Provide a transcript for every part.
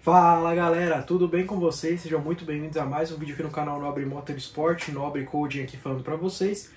Fala galera, tudo bem com vocês? Sejam muito bem-vindos a mais um vídeo aqui no canal Nobre Motorsport, Nobre Coding aqui falando para vocês.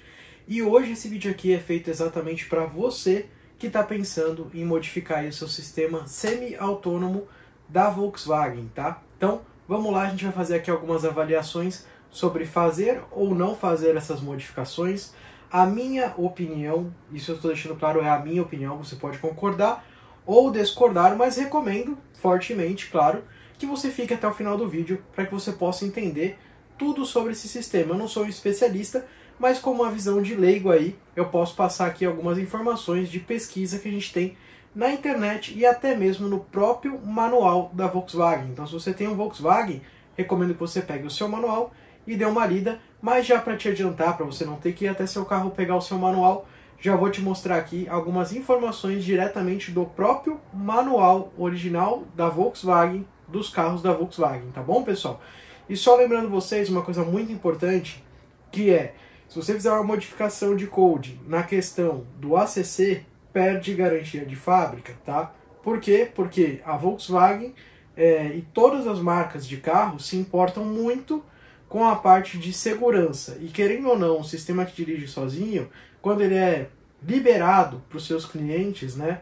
E hoje esse vídeo aqui é feito exatamente para você que está pensando em modificar aí o seu sistema semi-autônomo da Volkswagen, tá? Então vamos lá, a gente vai fazer aqui algumas avaliações sobre fazer ou não fazer essas modificações. A minha opinião, isso eu estou deixando claro, é a minha opinião, você pode concordar ou discordar, mas recomendo fortemente, claro, que você fique até o final do vídeo para que você possa entender tudo sobre esse sistema. Eu não sou um especialista, mas com uma visão de leigo aí, eu posso passar aqui algumas informações de pesquisa que a gente tem na internet e até mesmo no próprio manual da Volkswagen. Então se você tem um Volkswagen, recomendo que você pegue o seu manual e dê uma lida, mas já para te adiantar, para você não ter que ir até seu carro pegar o seu manual, já vou te mostrar aqui algumas informações diretamente do próprio manual original da Volkswagen, dos carros da Volkswagen, tá bom, pessoal? E só lembrando vocês uma coisa muito importante, que é, se você fizer uma modificação de code na questão do ACC, perde garantia de fábrica, tá? Por quê? Porque a Volkswagen e todas as marcas de carro se importam muito com a parte de segurança. E querendo ou não, o sistema que dirige sozinho, quando ele é liberado para os seus clientes, né,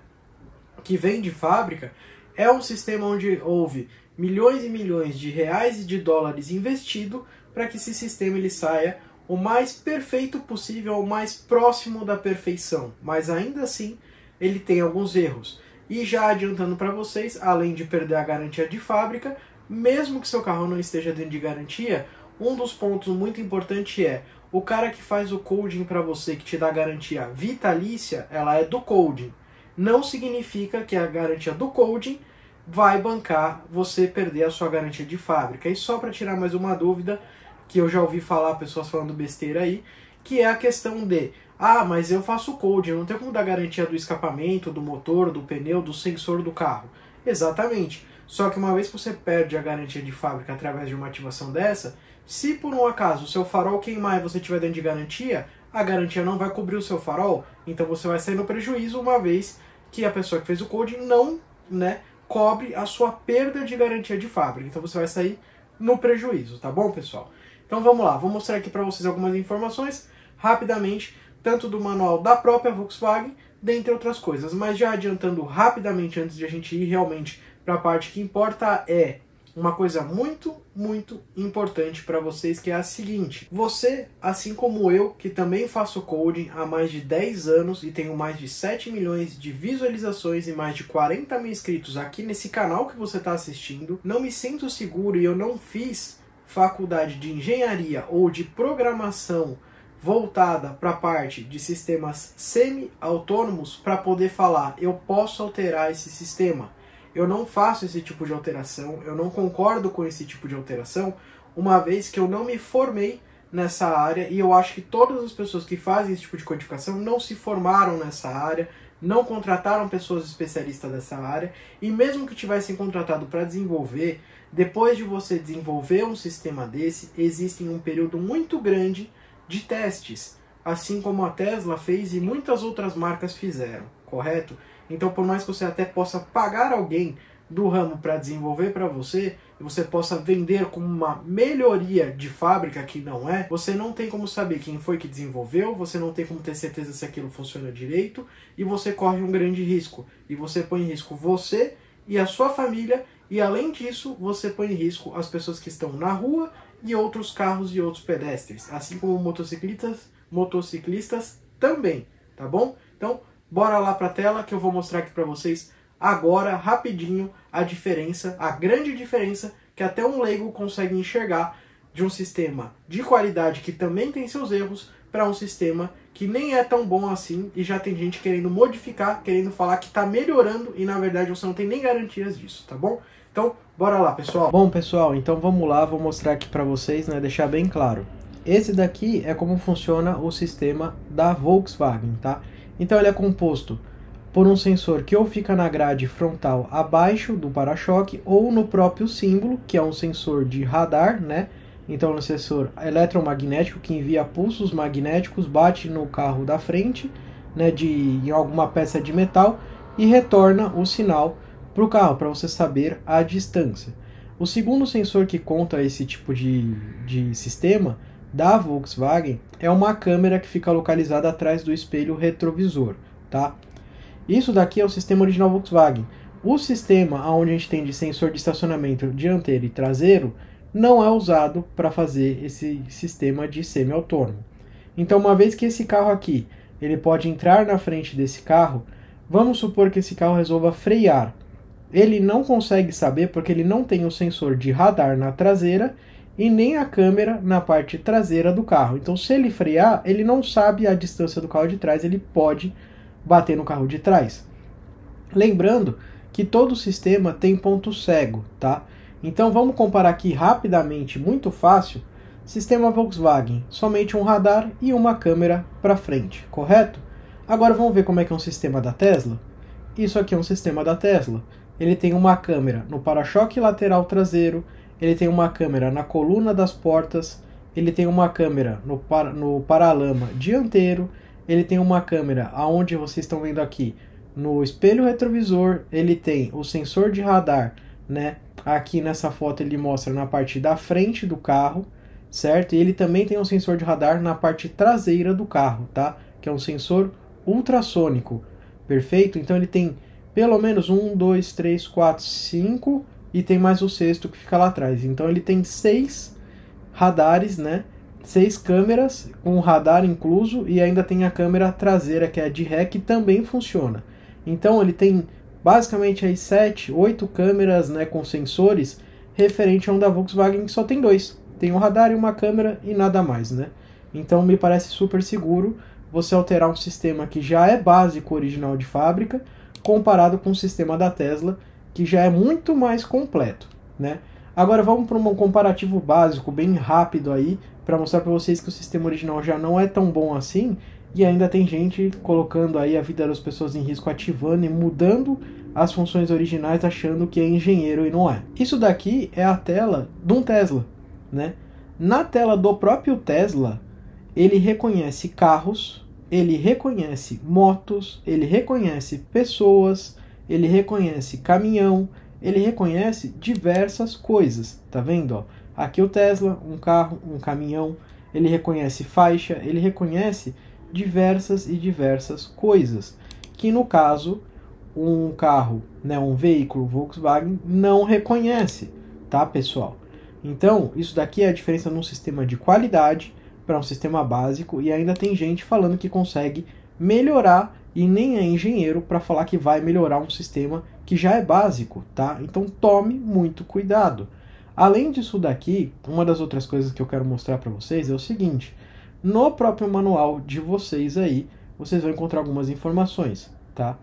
que vem de fábrica, é um sistema onde houve milhões e milhões de reais e de dólares investido para que esse sistema ele saia o mais perfeito possível, o mais próximo da perfeição. Mas ainda assim, ele tem alguns erros. E já adiantando para vocês, além de perder a garantia de fábrica, mesmo que seu carro não esteja dentro de garantia, um dos pontos muito importantes é o cara que faz o coding para você, que te dá garantia vitalícia, ela é do coding. Não significa que a garantia do coding vai bancar você perder a sua garantia de fábrica. E só para tirar mais uma dúvida, que eu já ouvi falar pessoas falando besteira aí, que é a questão de, mas eu faço coding, eu não tenho como dar garantia do escapamento, do motor, do pneu, do sensor do carro. Exatamente. Só que uma vez que você perde a garantia de fábrica através de uma ativação dessa, se por um acaso o seu farol queimar e você estiver dentro de garantia, a garantia não vai cobrir o seu farol, então você vai sair no prejuízo uma vez que a pessoa que fez o coding não, cobre a sua perda de garantia de fábrica. Então você vai sair no prejuízo, tá bom, pessoal? Então vamos lá, vou mostrar aqui para vocês algumas informações, rapidamente, tanto do manual da própria Volkswagen, dentre outras coisas. Mas já adiantando rapidamente, antes de a gente ir realmente para a parte que importa, é uma coisa muito, muito importante para vocês, que é a seguinte. Você, assim como eu, que também faço coding há mais de 10 anos e tenho mais de 7 milhões de visualizações e mais de 40 mil inscritos aqui nesse canal que você está assistindo, não me sinto seguro e eu não fiz faculdade de engenharia ou de programação voltada para a parte de sistemas semi-autônomos para poder falar, eu posso alterar esse sistema. Eu não faço esse tipo de alteração, eu não concordo com esse tipo de alteração, uma vez que eu não me formei nessa área e eu acho que todas as pessoas que fazem esse tipo de codificação não se formaram nessa área, não contrataram pessoas especialistas dessa área, e mesmo que tivessem contratado para desenvolver, depois de você desenvolver um sistema desse, existe um período muito grande de testes, assim como a Tesla fez e muitas outras marcas fizeram, correto? Então, por mais que você até possa pagar alguém do ramo para desenvolver para você, e você possa vender como uma melhoria de fábrica que não é, você não tem como saber quem foi que desenvolveu, você não tem como ter certeza se aquilo funciona direito, e você corre um grande risco. E você põe em risco você e a sua família, e além disso, você põe em risco as pessoas que estão na rua e outros carros e outros pedestres, assim como motociclistas também, tá bom? Então, bora lá para a tela que eu vou mostrar aqui para vocês agora, rapidinho, a diferença, a grande diferença que até um leigo consegue enxergar de um sistema de qualidade que também tem seus erros para um sistema que nem é tão bom assim e já tem gente querendo modificar, querendo falar que está melhorando e na verdade você não tem nem garantias disso, tá bom? Então, bora lá, pessoal. Bom, pessoal, então vamos lá, vou mostrar aqui para vocês, deixar bem claro. Esse daqui é como funciona o sistema da Volkswagen, tá? Então ele é composto por um sensor que ou fica na grade frontal abaixo do para-choque ou no próprio símbolo, que é um sensor de radar, Então é um sensor eletromagnético que envia pulsos magnéticos, bate no carro da frente, em alguma peça de metal e retorna o sinal para o carro, para você saber a distância. O segundo sensor que conta esse tipo de sistema da Volkswagen é uma câmera que fica localizada atrás do espelho retrovisor, tá? Isso daqui é o sistema original Volkswagen. O sistema onde a gente tem de sensor de estacionamento dianteiro e traseiro não é usado para fazer esse sistema de semi-autônomo. Então, uma vez que esse carro aqui ele pode entrar na frente desse carro, vamos supor que esse carro resolva frear. Ele não consegue saber porque ele não tem o sensor de radar na traseira e nem a câmera na parte traseira do carro. Então, se ele frear, ele não sabe a distância do carro de trás, ele pode bater no carro de trás. Lembrando que todo sistema tem ponto cego, tá? Então, vamos comparar aqui rapidamente, muito fácil. Sistema Volkswagen, somente um radar e uma câmera para frente, correto? Agora vamos ver como é que é um sistema da Tesla. Isso aqui é um sistema da Tesla. Ele tem uma câmera no para-choque lateral traseiro, ele tem uma câmera na coluna das portas, ele tem uma câmera no paralama dianteiro, ele tem uma câmera aonde vocês estão vendo aqui no espelho retrovisor, ele tem o sensor de radar, né? Aqui nessa foto ele mostra na parte da frente do carro, certo? E ele também tem um sensor de radar na parte traseira do carro, tá? Que é um sensor ultrassônico, perfeito? Então ele tem pelo menos 1, 2, 3, 4, 5 e tem mais o sexto que fica lá atrás. Então ele tem 6 radares, né? 6 câmeras com radar incluso e ainda tem a câmera traseira que é a de ré que também funciona. Então ele tem basicamente aí 7, 8 câmeras, né, com sensores referente a um da Volkswagen que só tem 2. Tem um radar e uma câmera e nada mais, né? Então me parece super seguro você alterar um sistema que já é básico original de fábrica comparado com o sistema da Tesla que já é muito mais completo, né? Agora vamos para um comparativo básico bem rápido aí para mostrar para vocês que o sistema original já não é tão bom assim e ainda tem gente colocando aí a vida das pessoas em risco, ativando e mudando as funções originais achando que é engenheiro e não é. Isso daqui é a tela de um Tesla, né? Na tela do próprio Tesla, ele reconhece carros, ele reconhece motos, ele reconhece pessoas, ele reconhece caminhão, ele reconhece diversas coisas, tá vendo? Ó? Aqui o Tesla, um carro, um caminhão, ele reconhece faixa, ele reconhece diversas coisas, que no caso um carro, né, um veículo Volkswagen não reconhece, tá, pessoal? Então, isso daqui é a diferença num sistema de qualidade para um sistema básico e ainda tem gente falando que consegue melhorar e nem é engenheiro para falar que vai melhorar um sistema que já é básico, tá? Então tome muito cuidado. Além disso daqui, uma das outras coisas que eu quero mostrar para vocês é o seguinte: no próprio manual de vocês aí, vocês vão encontrar algumas informações, tá?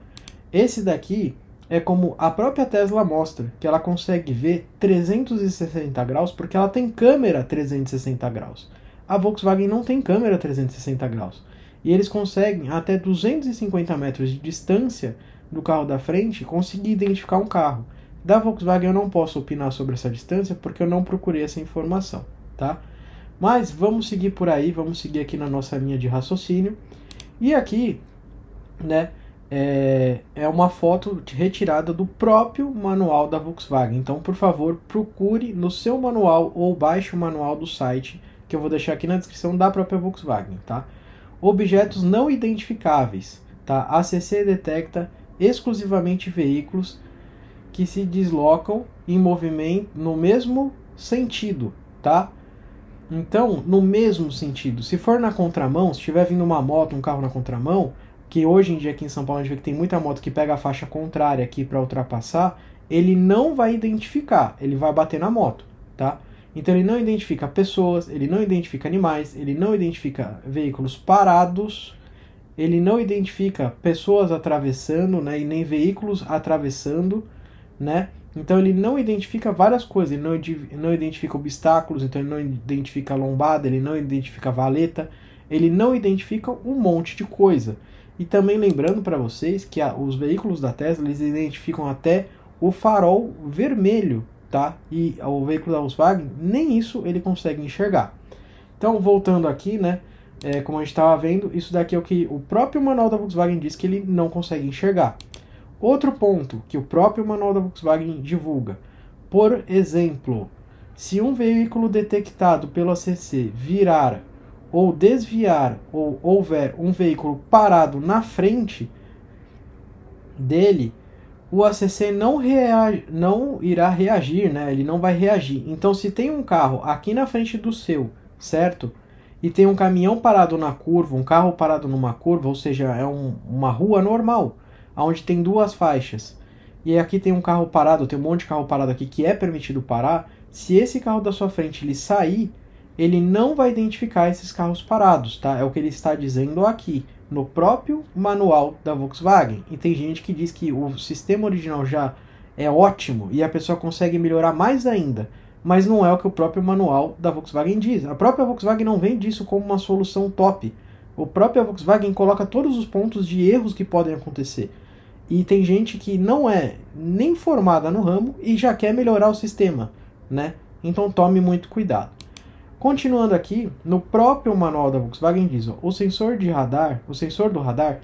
Esse daqui é como a própria Tesla mostra, que ela consegue ver 360 graus porque ela tem câmera 360 graus. A Volkswagen não tem câmera 360 graus. E eles conseguem, até 250 metros de distância do carro da frente, conseguir identificar um carro. Da Volkswagen eu não posso opinar sobre essa distância porque eu não procurei essa informação, tá? Mas vamos seguir por aí, vamos seguir aqui na nossa linha de raciocínio. E aqui, né, é uma foto retirada do próprio manual da Volkswagen. Então, por favor, procure no seu manual ou baixe o manual do site, que eu vou deixar aqui na descrição da própria Volkswagen, tá? Objetos não identificáveis, tá? A ACC detecta exclusivamente veículos que se deslocam em movimento no mesmo sentido, tá? Então, no mesmo sentido, se for na contramão, se estiver vindo uma moto, um carro na contramão, que hoje em dia aqui em São Paulo a gente vê que tem muita moto que pega a faixa contrária aqui para ultrapassar, ele não vai identificar, ele vai bater na moto, tá? Então ele não identifica pessoas, ele não identifica animais, ele não identifica veículos parados, ele não identifica pessoas atravessando, né, e nem veículos atravessando, né? Então ele não identifica várias coisas, ele não identifica obstáculos, então ele não identifica lombada, ele não identifica valeta, ele não identifica um monte de coisa. E também lembrando para vocês que os veículos da Tesla, eles identificam até o farol vermelho, tá? E o veículo da Volkswagen, nem isso ele consegue enxergar. Então, voltando aqui, né? Como a gente estava vendo, isso daqui é o que o próprio manual da Volkswagen diz que ele não consegue enxergar. Outro ponto que o próprio manual da Volkswagen divulga, por exemplo, se um veículo detectado pelo ACC virar ou desviar ou houver um veículo parado na frente dele, o ACC não irá reagir, né? Ele não vai reagir. Então, se tem um carro aqui na frente do seu, certo? E tem um caminhão parado na curva, um carro parado numa curva, ou seja, é uma rua normal, onde tem duas faixas. E aqui tem um carro parado, tem um monte de carro parado aqui que é permitido parar. Se esse carro da sua frente ele sair, ele não vai identificar esses carros parados, tá? É o que ele está dizendo aqui, no próprio manual da Volkswagen. E tem gente que diz que o sistema original já é ótimo e a pessoa consegue melhorar mais ainda. Mas não é o que o próprio manual da Volkswagen diz. A própria Volkswagen não vende isso como uma solução top. O próprio Volkswagen coloca todos os pontos de erros que podem acontecer. E tem gente que não é nem formada no ramo e já quer melhorar o sistema, né? Então tome muito cuidado. Continuando aqui, no próprio manual da Volkswagen diz, ó, o sensor do radar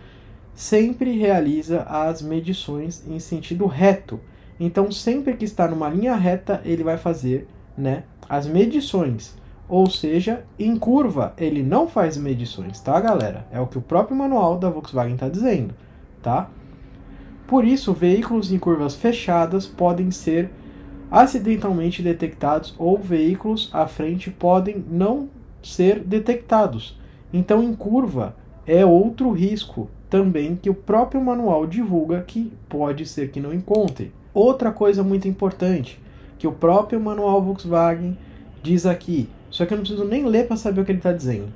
sempre realiza as medições em sentido reto. Então, sempre que está numa linha reta, ele vai fazer, né, as medições. Ou seja, em curva, ele não faz medições, tá, galera? É o que o próprio manual da Volkswagen está dizendo, tá? Por isso, veículos em curvas fechadas podem ser acidentalmente detectados ou veículos à frente podem não ser detectados. Então, em curva, é outro risco também que o próprio manual divulga que pode ser que não encontre. Outra coisa muito importante, que o próprio manual Volkswagen diz aqui, só que eu não preciso nem ler para saber o que ele está dizendo.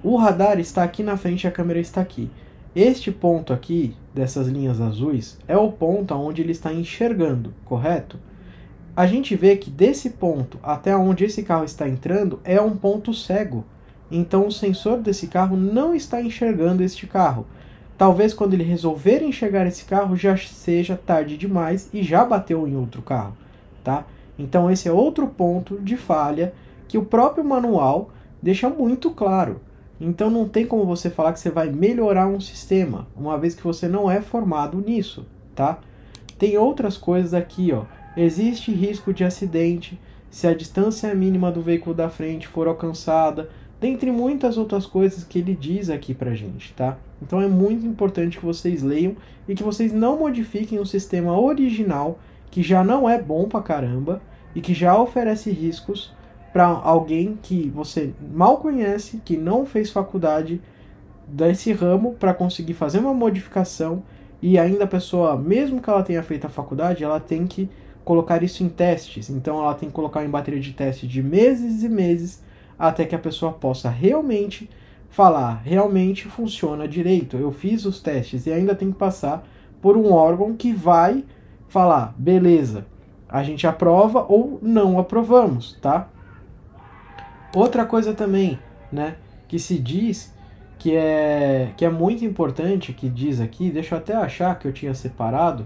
O radar está aqui na frente e a câmera está aqui. Este ponto aqui, dessas linhas azuis, é o ponto onde ele está enxergando, correto? A gente vê que desse ponto até onde esse carro está entrando é um ponto cego. Então o sensor desse carro não está enxergando este carro. Talvez quando ele resolver enxergar esse carro já seja tarde demais e já bateu em outro carro, tá? Então esse é outro ponto de falha que o próprio manual deixa muito claro. Então não tem como você falar que você vai melhorar um sistema, uma vez que você não é formado nisso, tá? Tem outras coisas aqui, ó. Existe risco de acidente se a distância mínima do veículo da frente for alcançada, dentre muitas outras coisas que ele diz aqui pra gente, tá? Então é muito importante que vocês leiam e que vocês não modifiquem o sistema original, que já não é bom pra caramba e que já oferece riscos para alguém que você mal conhece, que não fez faculdade desse ramo para conseguir fazer uma modificação, e ainda a pessoa, mesmo que ela tenha feito a faculdade, ela tem que colocar isso em testes. Então ela tem que colocar em bateria de teste de meses e meses até que a pessoa possa realmente falar, realmente funciona direito, eu fiz os testes, e ainda tem que passar por um órgão que vai falar, beleza, a gente aprova ou não aprovamos, tá? Outra coisa também, né, que se diz que é muito importante, que diz aqui, deixa eu até achar que eu tinha separado,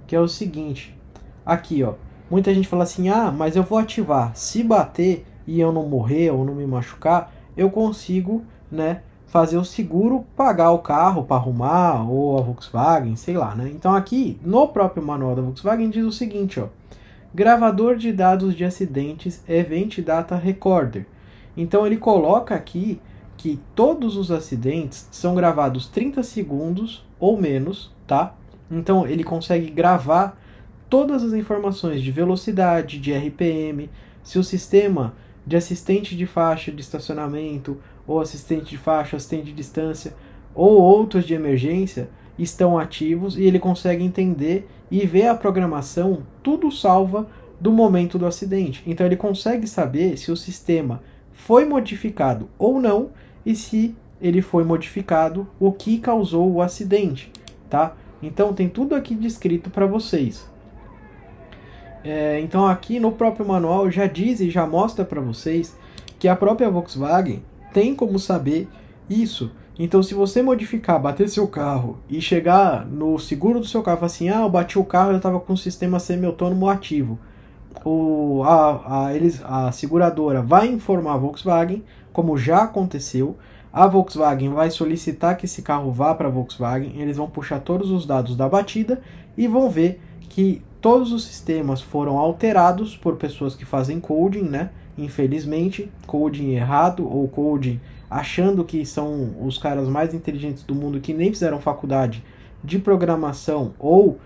que é o seguinte, aqui ó, muita gente fala assim, ah, mas eu vou ativar, se bater e eu não morrer ou não me machucar, eu consigo, né, fazer o seguro pagar o carro para arrumar, ou a Volkswagen, sei lá, né. Então aqui, no próprio manual da Volkswagen diz o seguinte, ó, gravador de dados de acidentes Event Data Recorder. Então ele coloca aqui que todos os acidentes são gravados 30 segundos ou menos, tá? Então ele consegue gravar todas as informações de velocidade, de RPM, se o sistema de assistente de faixa de estacionamento, ou assistente de faixa, assistente de distância, ou outros de emergência estão ativos, e ele consegue entender e ver a programação, tudo salva do momento do acidente. Então ele consegue saber se o sistema foi modificado ou não, e se ele foi modificado, o que causou o acidente, tá? Então tem tudo aqui descrito para vocês. Então aqui no próprio manual já diz e já mostra para vocês que a própria Volkswagen tem como saber isso. Então se você modificar, bater seu carro e chegar no seguro do seu carro e falar assim, ah, eu bati o carro e eu estava com o sistema semi-autônomo ativo, a seguradora vai informar a Volkswagen, como já aconteceu, A Volkswagen vai solicitar que esse carro vá para a Volkswagen, eles vão puxar todos os dados da batida e vão ver que todos os sistemas foram alterados por pessoas que fazem coding, né? Infelizmente, coding errado ou coding achando que são os caras mais inteligentes do mundo que nem fizeram faculdade de programação ou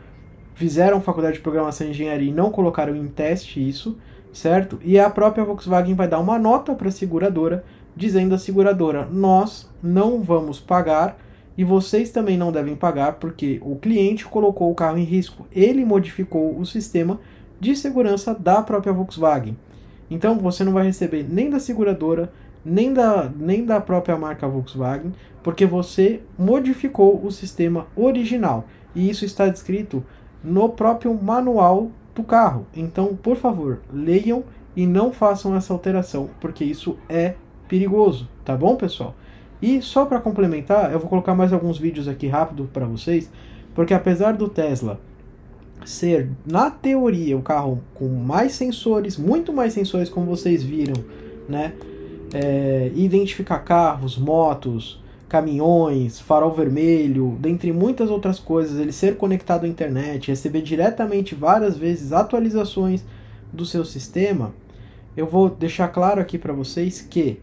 fizeram faculdade de programação e engenharia e não colocaram em teste isso, certo? E a própria Volkswagen vai dar uma nota para a seguradora, dizendo à seguradora, nós não vamos pagar e vocês também não devem pagar porque o cliente colocou o carro em risco. Ele modificou o sistema de segurança da própria Volkswagen. Então você não vai receber nem da seguradora, nem da própria marca Volkswagen, porque você modificou o sistema original. E isso está descrito no próprio manual do carro. Então, por favor, leiam e não façam essa alteração, porque isso é perigoso, tá bom, pessoal? E só para complementar, eu vou colocar mais alguns vídeos aqui rápido para vocês, porque apesar do Tesla ser, na teoria, o carro com mais sensores, muito mais sensores, como vocês viram, né? Identificar carros, motos, caminhões, farol vermelho, dentre muitas outras coisas, ele ser conectado à internet, receber diretamente várias vezes atualizações do seu sistema, eu vou deixar claro aqui para vocês que,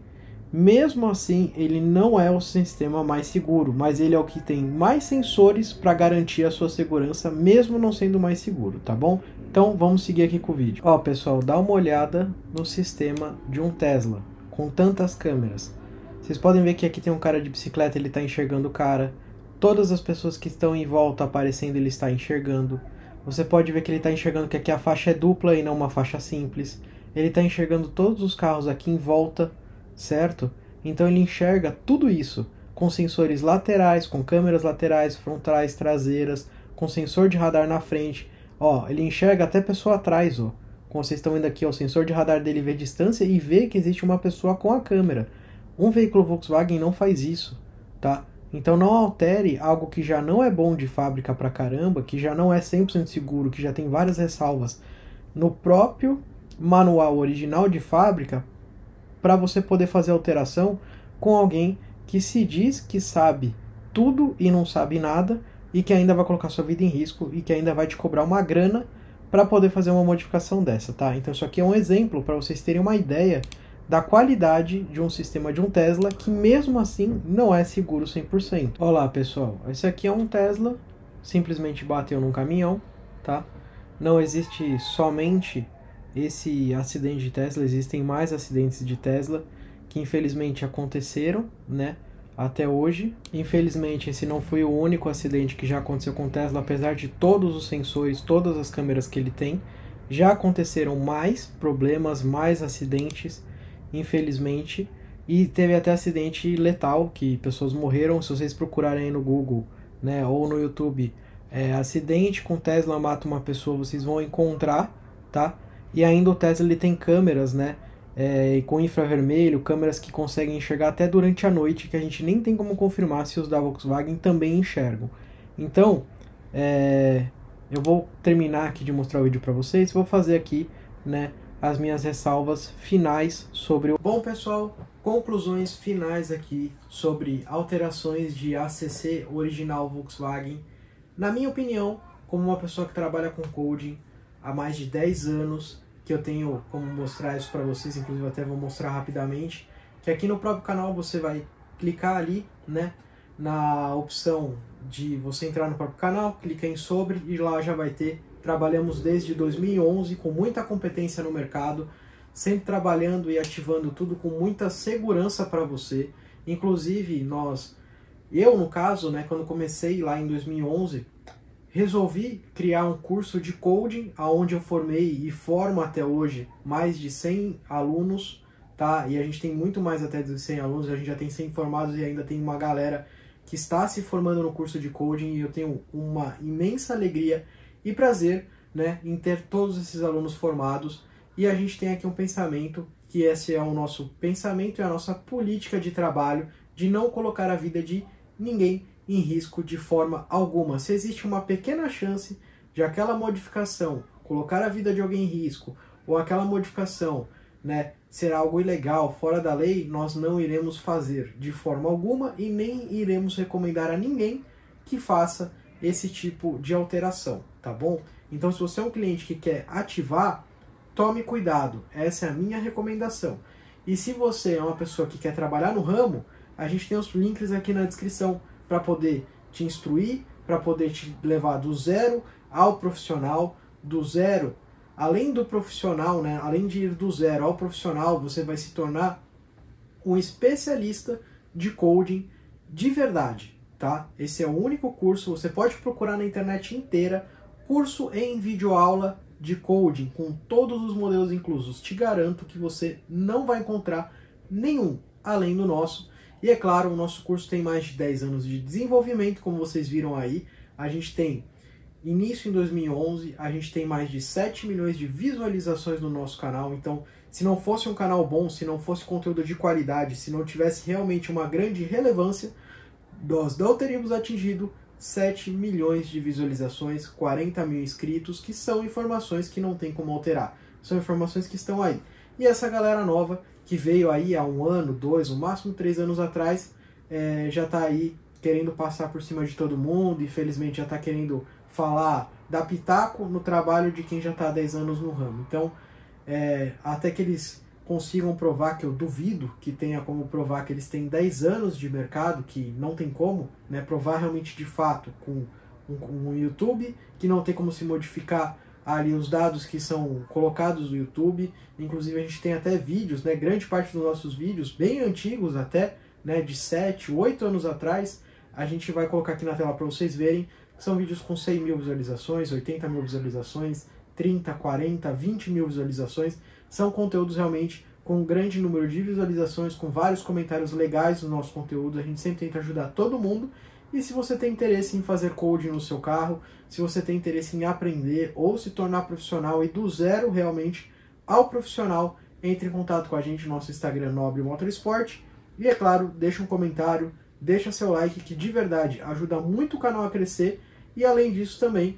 mesmo assim, ele não é o sistema mais seguro, mas ele é o que tem mais sensores para garantir a sua segurança, mesmo não sendo mais seguro, tá bom? Então vamos seguir aqui com o vídeo. Ó, pessoal, dá uma olhada no sistema de um Tesla, com tantas câmeras. Vocês podem ver que aqui tem um cara de bicicleta, ele está enxergando o cara. Todas as pessoas que estão em volta aparecendo, ele está enxergando. Você pode ver que ele está enxergando que aqui a faixa é dupla e não uma faixa simples. Ele está enxergando todos os carros aqui em volta, certo? Então ele enxerga tudo isso com sensores laterais, com câmeras laterais, frontais, traseiras, com sensor de radar na frente. Ó, ele enxerga até pessoa atrás, ó. Como vocês estão vendo aqui, ó, o sensor de radar dele vê distância e vê que existe uma pessoa com a câmera. Um veículo Volkswagen não faz isso, tá? Então não altere algo que já não é bom de fábrica pra caramba, que já não é 100% seguro, que já tem várias ressalvas no próprio manual original de fábrica, para você poder fazer alteração com alguém que se diz que sabe tudo e não sabe nada e que ainda vai colocar sua vida em risco e que ainda vai te cobrar uma grana para poder fazer uma modificação dessa, tá? Então isso aqui é um exemplo para vocês terem uma ideia da qualidade de um sistema de um Tesla que mesmo assim não é seguro 100%. Olá, pessoal, esse aqui é um Tesla, simplesmente bateu num caminhão, tá? Não existe somente esse acidente de Tesla, existem mais acidentes de Tesla que infelizmente aconteceram, né, até hoje. Infelizmente esse não foi o único acidente que já aconteceu com Tesla, apesar de todos os sensores, todas as câmeras que ele tem. Já aconteceram mais problemas, mais acidentes, infelizmente, e teve até acidente letal, que pessoas morreram. Se vocês procurarem aí no Google, né, ou no YouTube, acidente com Tesla mata uma pessoa, vocês vão encontrar, tá? E ainda o Tesla ele tem câmeras, né, com infravermelho, câmeras que conseguem enxergar até durante a noite, que a gente nem tem como confirmar se os da Volkswagen também enxergam. Então, eu vou terminar aqui de mostrar o vídeo para vocês, vou fazer aqui, né, as minhas ressalvas finais sobre o... Bom, pessoal, conclusões finais aqui sobre alterações de ACC original Volkswagen. Na minha opinião, como uma pessoa que trabalha com coding há mais de 10 anos, que eu tenho como mostrar isso para vocês, inclusive até vou mostrar rapidamente, que aqui no próprio canal você vai clicar ali, né, na opção de você entrar no próprio canal, clica em sobre e lá já vai ter. Trabalhamos desde 2011 com muita competência no mercado, sempre trabalhando e ativando tudo com muita segurança para você. Inclusive eu no caso, né, quando comecei lá em 2011, resolvi criar um curso de coding, onde eu formei e formo até hoje mais de 100 alunos, tá? E a gente tem muito mais até de 100 alunos, a gente já tem 100 formados e ainda tem uma galera que está se formando no curso de coding, e eu tenho uma imensa alegria e prazer, né, em ter todos esses alunos formados. E a gente tem aqui um pensamento, que esse é o nosso pensamento e a nossa política de trabalho, de não colocar a vida de ninguém em risco de forma alguma. Se existe uma pequena chance de aquela modificação colocar a vida de alguém em risco, ou aquela modificação, né, ser algo ilegal, fora da lei, nós não iremos fazer de forma alguma e nem iremos recomendar a ninguém que faça esse tipo de alteração, tá bom? Então, se você é um cliente que quer ativar, tome cuidado, essa é a minha recomendação. E se você é uma pessoa que quer trabalhar no ramo, a gente tem os links aqui na descrição para poder te instruir, para poder te levar do zero ao profissional, do zero, além do profissional, né? Além de ir do zero ao profissional, você vai se tornar um especialista de coding de verdade, tá? Esse é o único curso, você pode procurar na internet inteira, curso em videoaula de coding, com todos os modelos inclusos. Te garanto que você não vai encontrar nenhum além do nosso. E é claro, o nosso curso tem mais de 10 anos de desenvolvimento, como vocês viram aí. A gente tem início em 2011, a gente tem mais de 7 milhões de visualizações no nosso canal. Então, se não fosse um canal bom, se não fosse conteúdo de qualidade, se não tivesse realmente uma grande relevância, nós não teríamos atingido 7 milhões de visualizações, 40 mil inscritos, que são informações que não tem como alterar. São informações que estão aí. E essa galera nova, que veio aí há 1 ano, 2, no máximo 3 anos atrás, já está aí querendo passar por cima de todo mundo, infelizmente já está querendo falar, dar pitaco no trabalho de quem já está há 10 anos no ramo. Então, até que eles consigam provar, que eu duvido que tenha como provar que eles têm 10 anos de mercado, que não tem como, né, provar realmente de fato com o YouTube, que não tem como se modificar ali os dados que são colocados no YouTube. Inclusive a gente tem até vídeos, né, grande parte dos nossos vídeos, bem antigos até, né, de 7, 8 anos atrás, a gente vai colocar aqui na tela para vocês verem, são vídeos com 100 mil visualizações, 80 mil visualizações, 30, 40, 20 mil visualizações. São conteúdos realmente com um grande número de visualizações, com vários comentários legais no nosso conteúdo. A gente sempre tenta ajudar todo mundo. E se você tem interesse em fazer coding no seu carro, se você tem interesse em aprender ou se tornar profissional e do zero realmente ao profissional, entre em contato com a gente no nosso Instagram Nobre Motorsport. E é claro, deixa um comentário, deixa seu like, que de verdade ajuda muito o canal a crescer. E além disso também,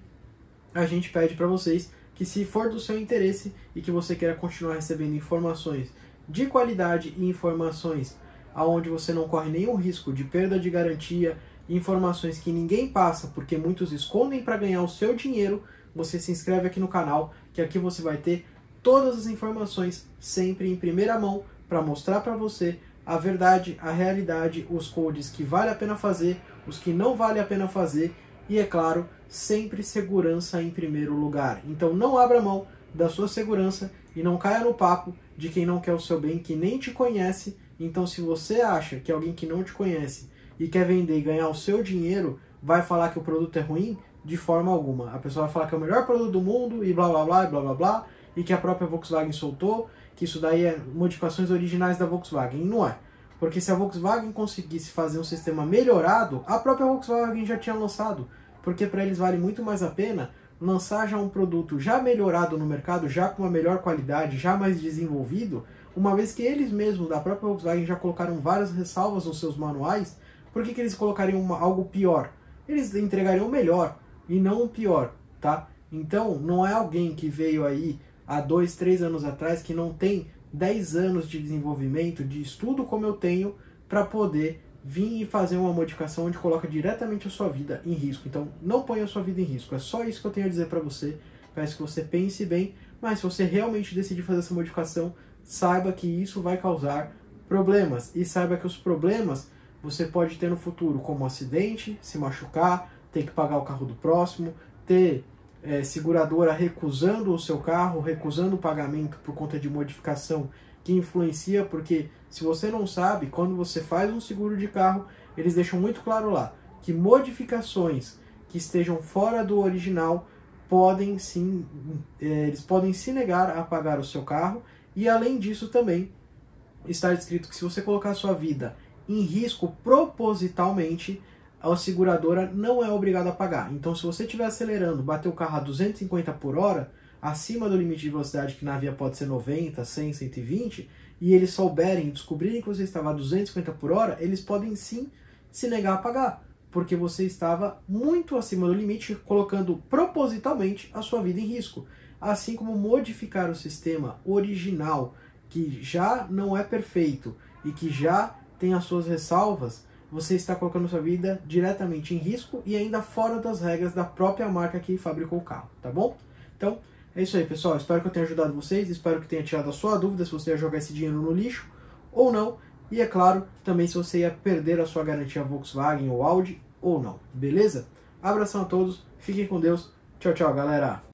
a gente pede para vocês que, se for do seu interesse e que você queira continuar recebendo informações de qualidade e informações aonde você não corre nenhum risco de perda de garantia, informações que ninguém passa porque muitos escondem para ganhar o seu dinheiro, você se inscreve aqui no canal, que aqui você vai ter todas as informações sempre em primeira mão para mostrar para você a verdade, a realidade, os codes que vale a pena fazer, os que não vale a pena fazer. E, é claro, sempre segurança em primeiro lugar. Então não abra mão da sua segurança e não caia no papo de quem não quer o seu bem, que nem te conhece. Então, se você acha que alguém que não te conhece e quer vender e ganhar o seu dinheiro vai falar que o produto é ruim, de forma alguma. A pessoa vai falar que é o melhor produto do mundo e blá blá blá, e blá blá blá, e que a própria Volkswagen soltou, que isso daí é modificações originais da Volkswagen. E não é. Porque se a Volkswagen conseguisse fazer um sistema melhorado, a própria Volkswagen já tinha lançado. Porque para eles vale muito mais a pena lançar já um produto já melhorado no mercado, já com uma melhor qualidade, já mais desenvolvido, uma vez que eles mesmos, da própria Volkswagen, já colocaram várias ressalvas nos seus manuais. Por que eles colocariam algo pior? Eles entregariam o melhor e não o pior, tá? Então, não é alguém que veio aí há 2, 3 anos atrás, que não tem 10 anos de desenvolvimento, de estudo como eu tenho, para poder vir e fazer uma modificação onde coloca diretamente a sua vida em risco. Então, não ponha a sua vida em risco. É só isso que eu tenho a dizer para você. Peço que você pense bem, mas se você realmente decidir fazer essa modificação, saiba que isso vai causar problemas. E saiba que os problemas você pode ter no futuro, como acidente, se machucar, ter que pagar o carro do próximo, ter seguradora recusando o seu carro, recusando o pagamento por conta de modificação que influencia, porque se você não sabe, quando você faz um seguro de carro, eles deixam muito claro lá que modificações que estejam fora do original podem sim, eles podem se negar a pagar o seu carro. E além disso também está escrito que se você colocar a sua vida em risco propositalmente, a seguradora não é obrigada a pagar. Então, se você estiver acelerando, bater o carro a 250 por hora, acima do limite de velocidade, que na via pode ser 90, 100, 120, e eles souberem, descobrirem que você estava a 250 por hora, eles podem sim se negar a pagar, porque você estava muito acima do limite, colocando propositalmente a sua vida em risco. Assim como modificar o sistema original que já não é perfeito e que já tem as suas ressalvas, você está colocando sua vida diretamente em risco e ainda fora das regras da própria marca que fabricou o carro, tá bom? Então, é isso aí, pessoal. Espero que eu tenha ajudado vocês, espero que tenha tirado a sua dúvida se você ia jogar esse dinheiro no lixo ou não. E é claro, também se você ia perder a sua garantia Volkswagen ou Audi ou não, beleza? Abração a todos, fiquem com Deus. Tchau, tchau, galera!